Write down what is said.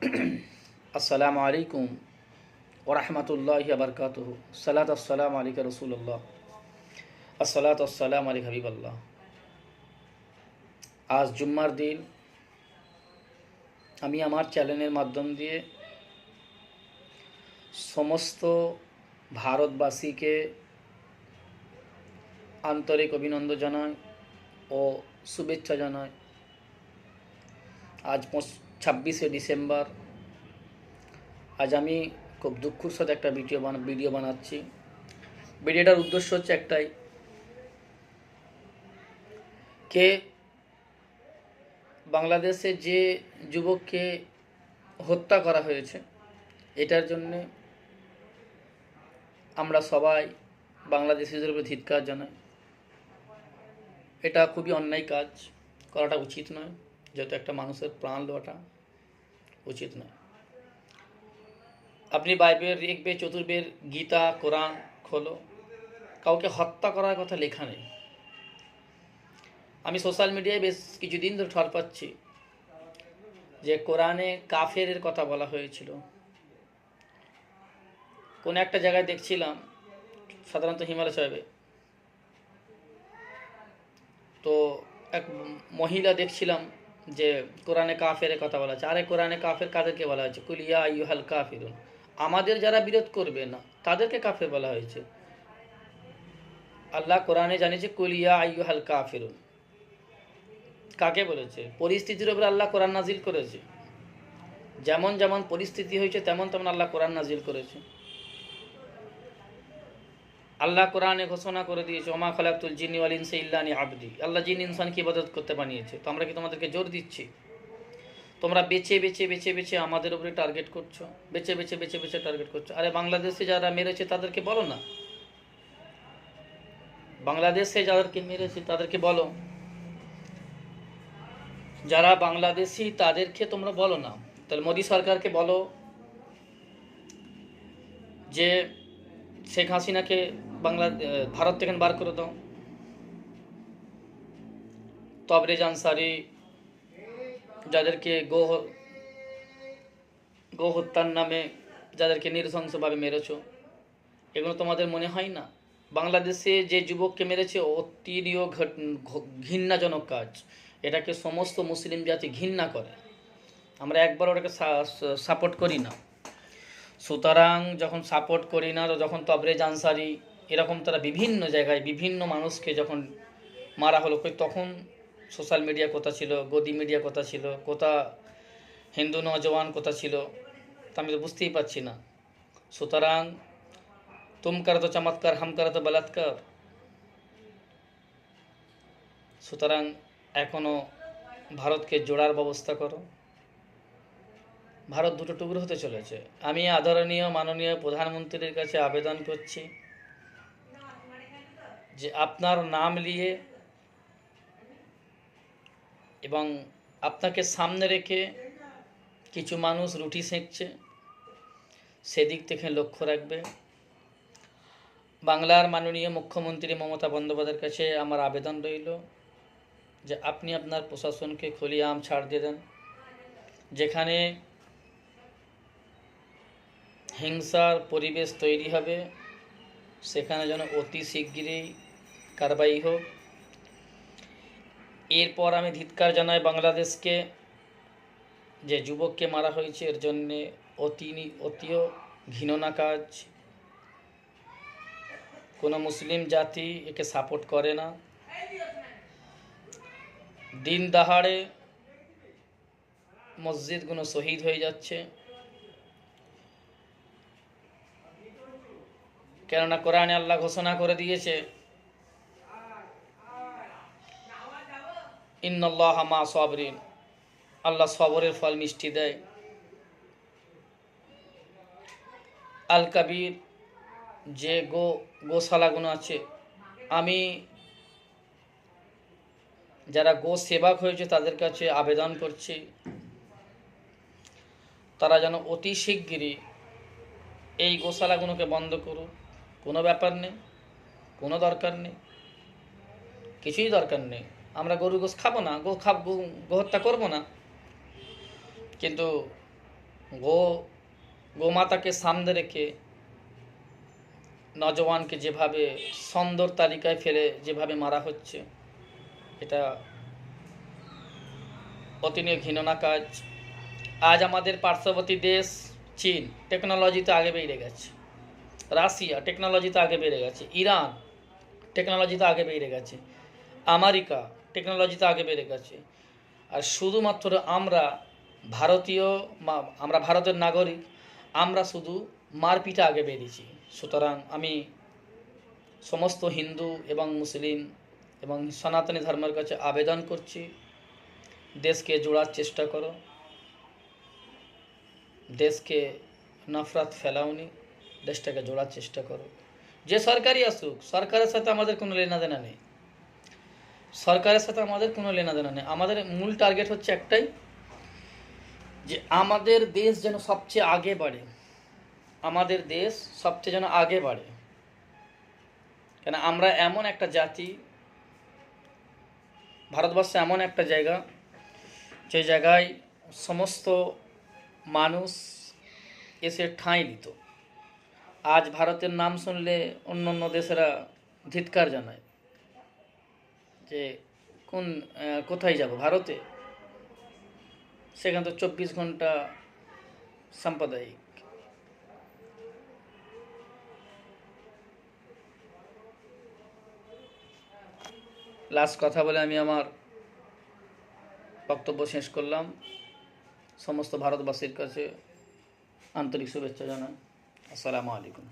আসসালামু আলাইকুম ওরহমতুল্লাহি বারকাতুহু। সালাত আসসালাম আলাইকা রসুল্লাহ, আসসালাত আসসালাম আলাইক হাবিবাল্লাহ। আজ জুম্মার দিন আমি আমার চ্যানেলের মাধ্যম দিয়ে সমস্ত ভারতবাসীকে আন্তরিক অভিনন্দন জানাই ও শুভেচ্ছা জানাই। আজ 26শে ডিসেম্বর। আজ আমি খুব দুঃখের সাথে একটা ভিডিও বানাচ্ছি। ভিডিওটার উদ্দেশ্য হচ্ছে একটাই, কে বাংলাদেশে যে যুবককে হত্যা করা হয়েছে, এটার জন্যে আমরা সবাই বাংলাদেশিদের উপরে ধিক্কার জানাই। এটা খুবই অন্যায় কাজ, করাটা উচিত নয়। যেহেতু একটা মানুষের প্রাণ লওয়াটা উচিত নয়। আপনি বাইবেল দেখবে, চতুর্বেদ, গীতা, কোরআন খোলো, কাউকে হত্যা করার কথা লেখা নেই। আমি সোশ্যাল মিডিয়ায় বেশ কিছুদিন ধরে ঠর পাচ্ছি যে কোরআনে কাফেরের কথা বলা হয়েছিল। কোন একটা জায়গায় দেখছিলাম, সাধারণত হিমালয় সাহেবে, তো এক মহিলা দেখছিলাম যে কোরআনে কাফের কথা বলা আছে। আরে কোরআনে কাফের কাদেরকে বলা হয়েছে? কুলিয়া আইয়ুহাল কাফিরুন, আমাদের যারা বিরোধ করবে না তাদেরকে কাফের বলা হয়েছে। আল্লাহ কোরআনে জানিয়েছে কুলিয়া আইয়ুহাল কাফিরুন। কাকে বলেছে? পরিস্থিতির উপর আল্লাহ কোরআন নাজিল করেছে। যেমন যেমন পরিস্থিতি হয়েছে তেমন তেমন আল্লাহ কোরআন নাজিল করেছে। আল্লাহ কোরআনে ঘোষণা করে দিয়েছে, ওমা খালাকতুল জিন্নি ওয়াল ইনসা ইল্লা লিআবদি। আল্লাহ জিন ইনসানকে ইবাদত করতে বানিয়েছে। তো আমরা কি তোমাদেরকে জোর দিচ্ছি? তোমরা বেছে বেছে বেছে বেছে আমাদের উপরে টার্গেট করছো, বেছে বেছে বেছে বেছে টার্গেট করছো। আরে বাংলাদেশে যারা মেরেছে তাদেরকে বলো না, বাংলাদেশে যাদেরকে মেরেছে তাদেরকে বলো। যারা বাংলাদেশি তাদেরকে তোমরা বলো না। তাহলে মোদী সরকারকে বলো যে শেখ হাসিনাকে ভারত থেকে বার করে দাও। তবরেজ আনসারি, যাদেরকে গো হত্যার নামে যাদেরকে নৃশংসভাবে মেরেছ, এগুলো তোমাদের মনে হয় না? বাংলাদেশে যে যুবককে মেরেছে অতিরিয় ঘৃণাজনক কাজ। এটাকে সমস্ত মুসলিম জাতি ঘৃণা করে। আমরা একবার ওটাকে সাপোর্ট করি না। সুতরাং যখন সাপোর্ট করি না, যখন তবরেজ আনসারি এরকম তারা বিভিন্ন জায়গায় বিভিন্ন মানুষকে যখন মারা হলো, তখন সোশ্যাল মিডিয়া কথা ছিল, গদি মিডিয়া কথা ছিল, কোথা হিন্দু নজওয়ান কথা ছিল, তা আমি তো বুঝতেই পারছি না। সুতরাং তুম করো তো চমৎকার, হাম করো তো বলাৎকার। সুতরাং এখনও ভারতকে জোড়ার ব্যবস্থা করো। ভারত দুটো টুকরো হতে চলেছে। আমি আদরণীয় মাননীয় প্রধানমন্ত্রীর কাছে আবেদন করছি যে আপনার নাম নিয়ে এবং আপনাকে সামনে রেখে কিছু মানুষ রুটি সেঁকছে, সেদিক থেকে লক্ষ্য রাখবে। বাংলার মাননীয় মুখ্যমন্ত্রী মমতা বন্দ্যোপাধ্যায়ের কাছে আমার আবেদন রইল যে আপনি আপনার প্রশাসনকে খলিআম ছাড় দিয়ে দেন। যেখানে হিংসার পরিবেশ তৈরি হবে সেখানে যেন অতি শিগগিরই কারবাই হোক। এরপর আমি ধিক্কার জানাই বাংলাদেশকে, যে যুবককে মারা হয়েছে এর জন্যে অতিও ঘৃণনা কাজ। কোনো মুসলিম জাতি একে সাপোর্ট করে না। দিন দাহাড়ে মসজিদগুলো শহীদ হয়ে যাচ্ছে, কেননা কোরআনে আল্লাহ ঘোষণা করে দিয়েছে, ইন্নাল্লাহা মা সাবরিন, আল্লাহ সবরের ফল মিষ্টি দেয়। আল কাবির, যে গোশালাগুলো আছে, আমি যারা গো সেবক হয়েছে তাদের কাছে আবেদন করছি তারা যেন অতি শিগগিরই এই গোশালাগুলোকে বন্ধ করুক। কোনো ব্যাপার নেই, কোনো দরকার নেই, কিছুই দরকার নেই। আমরা গরু গোশ খাবো না, গো হত্যা করবো না, কিন্তু গো গোমাতাকে সামনে রেখে নজওয়ানকে যেভাবে সন্দর তালিকায় ফেলে যেভাবে মারা হচ্ছে, এটা অতিনীয় ঘৃণনা কাজ। আজ আমাদের পার্শ্ববর্তী দেশ চীন টেকনোলজিতে আগে বেড়ে গেছে, রাশিয়া টেকনোলজিতে আগে বেড়ে গেছে, ইরান টেকনোলজিতে আগে বেড়ে গেছে, আমেরিকা টেকনোলজিতে আগে বেড়ে গেছে। আর শুধুমাত্র আমরা ভারতের নাগরিক, আমরা শুধু মারপিটে আগে বেরিয়েছি। সুতরাং আমি সমস্ত হিন্দু এবং মুসলিম এবং সনাতনী ধর্মের কাছে আবেদন করছি, দেশকে জোড়ার চেষ্টা করো, দেশকে নফরত ফেলাওনি, দেশটাকে জোড়ার চেষ্টা করো। যে সরকারই আসুক, সরকারের সাথে আমাদের কোনো লেনাদেনা নেই, সরকারের সাথে আমাদের কোনো লেনাদেনা নেই। আমাদের মূল টার্গেট হচ্ছে একটাই, যে আমাদের দেশ যেন সবচেয়ে আগে বাড়ে, আমাদের দেশ সবচেয়ে যেন আগে বাড়ে। কেন আমরা এমন একটা জাতি, ভারতবর্ষ এমন একটা জায়গা যে জায়গায় সমস্ত মানুষ এসে ঠাঁই দিত। আজ ভারতের নাম শুনলে অন্য অন্য দেশেরা ধিক্কার জানায় যে কোথায় যাব ভারতে, সেখানে তো 24 ঘন্টা সাম্প্রদায়িক। লাস্ট কথা বলে আমি আমার বক্তব্য শেষ করলাম। সমস্ত ভারতবাসীর কাছে আন্তরিক শুভেচ্ছা জানাই। আসসালামু আলাইকুম।